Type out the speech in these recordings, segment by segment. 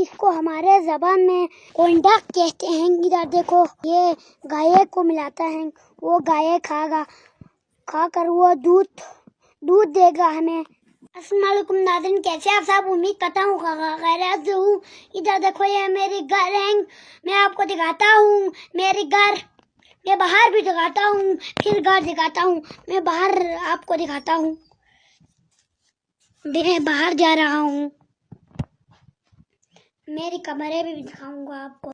इसको हमारे जबान में कोंडा कहते हैं। इधर देखो, ये गाय को मिलाता है, वो गाय खागा, खाकर वो दूध देगा हमें। अस्सलाम वालेकुम नाज़रीन, कैसे आप सब? उम्मीद करता हूँ खैरियत से हूँ। इधर देखो, ये मेरी घर है, मैं आपको दिखाता हूँ मेरी घर। मैं बाहर भी दिखाता हूँ, फिर घर दिखाता हूँ। मैं बाहर आपको दिखाता हूँ, मैं बाहर जा रहा हूँ। मेरी कमरे भी दिखाऊंगा आपको।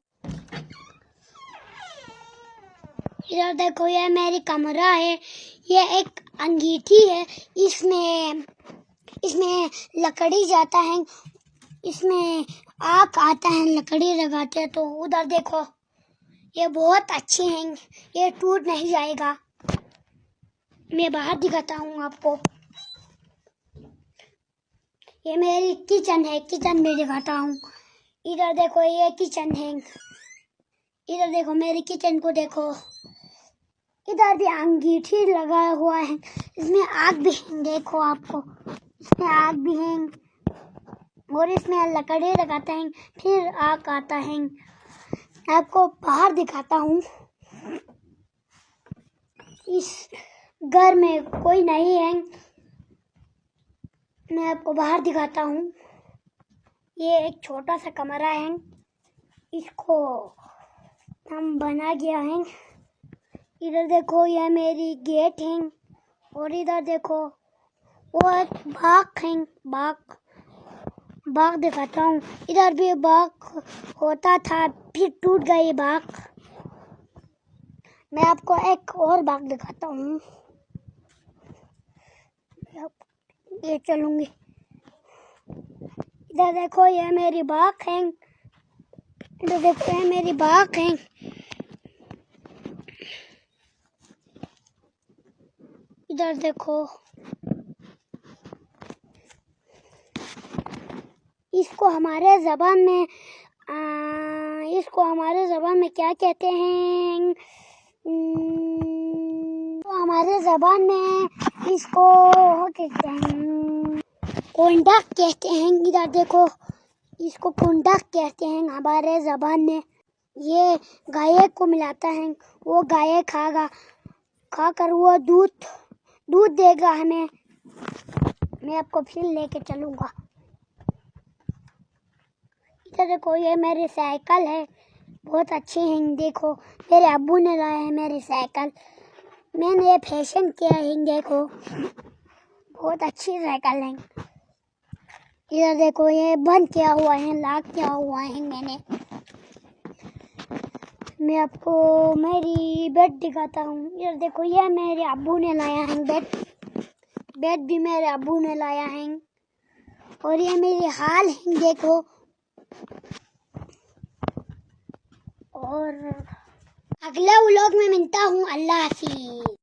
इधर देखो, ये मेरी कमरा है, ये एक अंगीठी है, इसमें लकड़ी जाता है, इसमें आग आता है, लकड़ी लगाते हैं तो। उधर देखो, ये बहुत अच्छे हैं, ये टूट नहीं जाएगा। मैं बाहर दिखाता हूँ आपको। ये मेरी किचन है, किचन में दिखाता हूँ। इधर देखो, ये किचन है, इधर देखो, मेरी किचन को देखो। इधर भी अंगीठी लगा हुआ है, इसमें आग भी है, देखो आपको, इसमें आग भी है और इसमें लकड़ी लगाते हैं, फिर आग आता है। आपको बाहर दिखाता हूँ। इस घर में कोई नहीं है, मैं आपको बाहर दिखाता हूँ। ये एक छोटा सा कमरा है, इसको हम बना गया है। इधर देखो, यह मेरी गेट है और इधर देखो, वो एक बाग है, बाग दिखाता हूँ। इधर भी बाग होता था, फिर टूट गई बाग। मैं आपको एक और बाग दिखाता हूँ, ये चलूंगी। इधर देखो, ये मेरी बाग है, इधर देखो, ये मेरी बाग है। इधर देखो, इसको हमारे जबान में क्या कहते हैं? हमारे जबान में इसको कहते हैं, कोंडा कहते हैं। इधर देखो, इसको कोंडा कहते हैं हमारे जबान में। ये गाय को मिलाता है, वो गाय खागा, खाकर वो दूध देगा हमें। मैं आपको फिर लेके चलूंगा। इधर देखो, ये मेरी साइकिल है, बहुत अच्छी है, देखो, मेरे अब्बू ने लाया है मेरी साइकिल, मैंने ये फैशन किया है, देखो, बहुत अच्छी साइकिल है। इधर देखो, ये बंद किया हुआ है, लॉक किया हुआ है मैंने। मैं आपको मेरी बेड दिखाता हूँ। इधर देखो, ये मेरे अब्बू ने लाया है बेड भी मेरे अब्बू ने लाया है। और ये मेरी हाल है, देखो। और अगले व्लॉग में मिलता हूँ। अल्लाह हाफिज़।